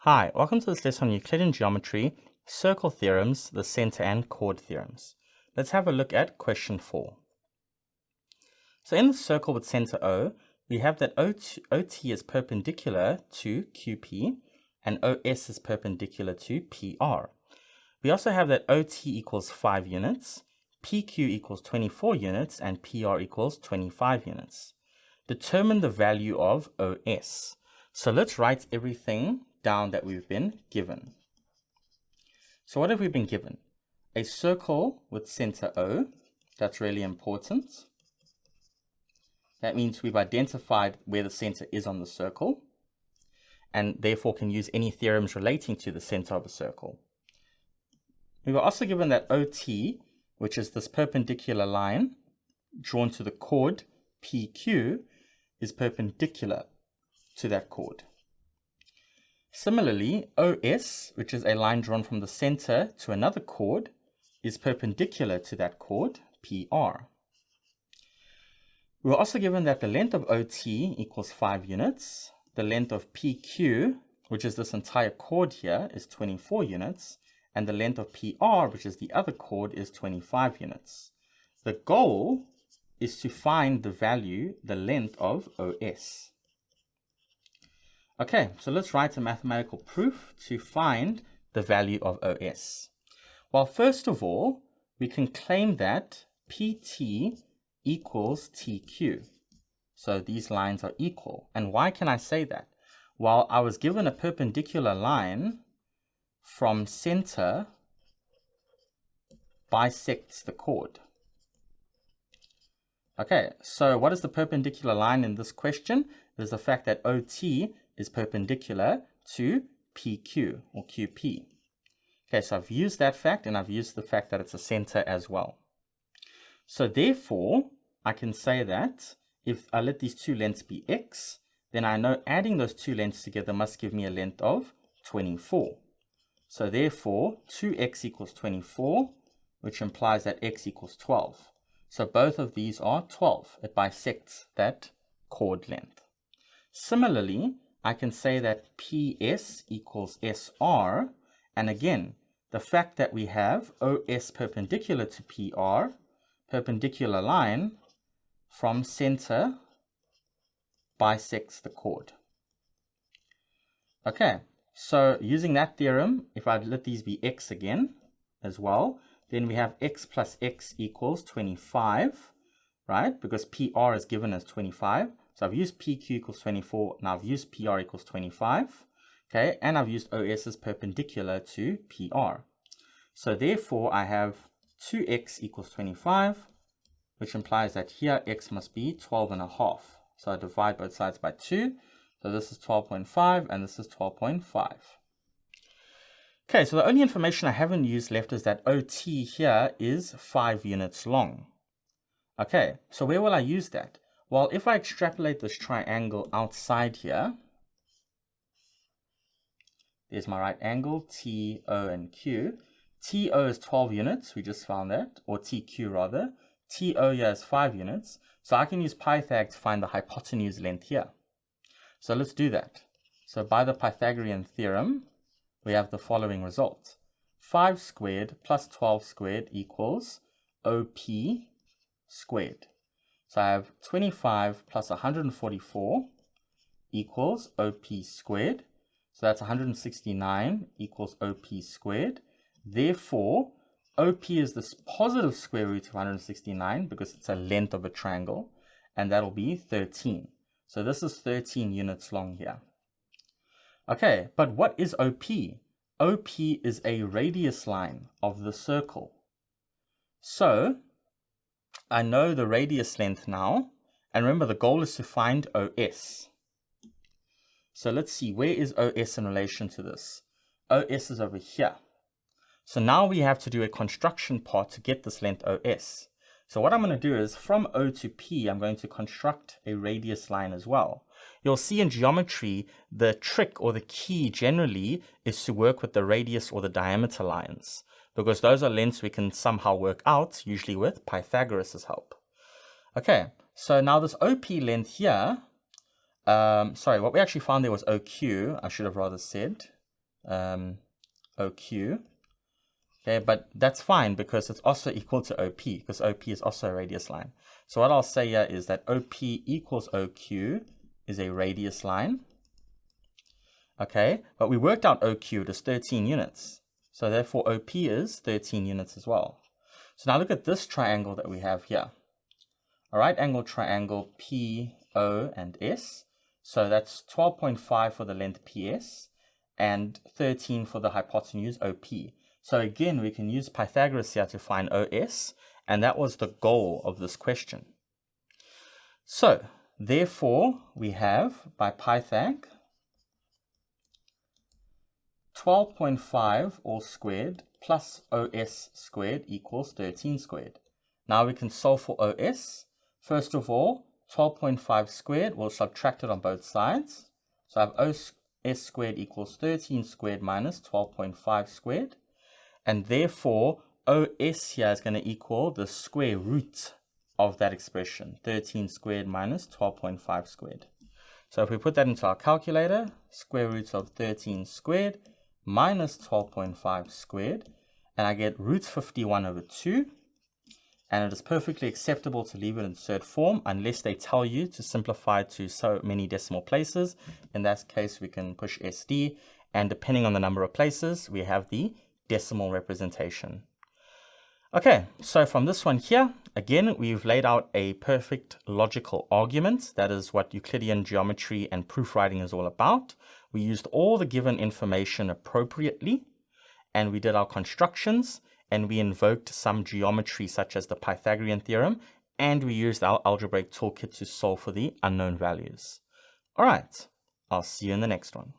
Hi, welcome to this lesson on Euclidean geometry, circle theorems, the center and chord theorems. Let's have a look at question 4. So in the circle with center O, we have that OT is perpendicular to QP and OS is perpendicular to PR. We also have that OT equals 5 units, PQ equals 24 units, and PR equals 25 units. Determine the value of OS. So let's write everything down that we've been given. So what have we been given? A circle with center O. That's really important. That means we've identified where the center is on the circle and therefore can use any theorems relating to the center of a circle. We were also given that OT, which is this perpendicular line drawn to the chord PQ, is perpendicular to that chord. Similarly, OS, which is a line drawn from the center to another chord, is perpendicular to that chord, PR. We were also given that the length of OT equals 5 units. The length of PQ, which is this entire chord here, is 24 units. And the length of PR, which is the other chord, is 25 units. The goal is to find the value, the length of OS. Okay, so let's write a mathematical proof to find the value of OS. Well, first of all, we can claim that PT equals TQ. So these lines are equal. And why can I say that? Well, I was given a perpendicular line from center bisects the chord. Okay, so what is the perpendicular line in this question? It is the fact that OT is perpendicular to PQ or QP. Okay, so I've used that fact and I've used the fact that it's a center as well. So therefore, I can say that if I let these two lengths be x, then I know adding those two lengths together must give me a length of 24. So therefore, 2x equals 24, which implies that x equals 12. So both of these are 12. It bisects that chord length. Similarly, I can say that PS equals SR, and again, the fact that we have OS perpendicular to PR, perpendicular line from center bisects the chord. Okay, so using that theorem, if I let these be x again as well, then we have x plus x equals 25, right? Because PR is given as 25. So I've used PQ equals 24, now I've used PR equals 25, okay? And I've used OS as perpendicular to PR. So therefore, I have 2x equals 25, which implies that here x must be 12.5. So I divide both sides by 2. So this is 12.5 and this is 12.5. Okay, so the only information I haven't used left is that OT here is 5 units long. Okay, so where will I use that? Well, if I extrapolate this triangle outside here, there's my right angle, T, O, and Q. TO is 12 units, we just found that, or TQ rather. TO here is 5 units, so I can use Pythag to find the hypotenuse length here. So let's do that. So by the Pythagorean theorem, we have the following result. 5 squared plus 12 squared equals OP squared. So I have 25 plus 144 equals OP squared. So that's 169 equals OP squared. Therefore, OP is this positive square root of 169 because it's a length of a triangle, and that'll be 13. So this is 13 units long here. Okay, but what is OP? OP is a radius line of the circle. So I know the radius length now, and remember the goal is to find OS. So let's see, where is OS in relation to this? OS is over here. So now we have to do a construction part to get this length OS. So what I'm going to do is from O to P, I'm going to construct a radius line as well. You'll see in geometry, the trick or the key generally is to work with the radius or the diameter lines, because those are lengths we can somehow work out, usually with Pythagoras' help. Okay, so now this OP length here, what we actually found there was OQ, I should have rather said. OQ. Okay, but that's fine because it's also equal to OP, because OP is also a radius line. So what I'll say here is that OP equals OQ is a radius line. Okay, but we worked out OQ, it is 13 units. So therefore OP is 13 units as well. So now look at this triangle that we have here. A right angle triangle PO and S. So that's 12.5 for the length PS and 13 for the hypotenuse OP. So again, we can use Pythagoras here to find OS, and that was the goal of this question. So therefore, we have by Pythag 12.5 all squared plus OS squared equals 13 squared. Now we can solve for OS. First of all, 12.5 squared, we'll subtract it on both sides. So I have OS squared equals 13 squared minus 12.5 squared. And therefore, OS here is going to equal the square root of that expression, 13 squared minus 12.5 squared. So if we put that into our calculator, square root of 13 squared minus 12.5 squared, and I get root 51 over 2. And it is perfectly acceptable to leave it in third form unless they tell you to simplify to so many decimal places. In that case, we can push SD, and depending on the number of places, we have the decimal representation. Okay, so from this one here, again, we've laid out a perfect logical argument. That is what Euclidean geometry and proofwriting is all about. We used all the given information appropriately, and we did our constructions, and we invoked some geometry such as the Pythagorean theorem, and we used our algebraic toolkit to solve for the unknown values. All right, I'll see you in the next one.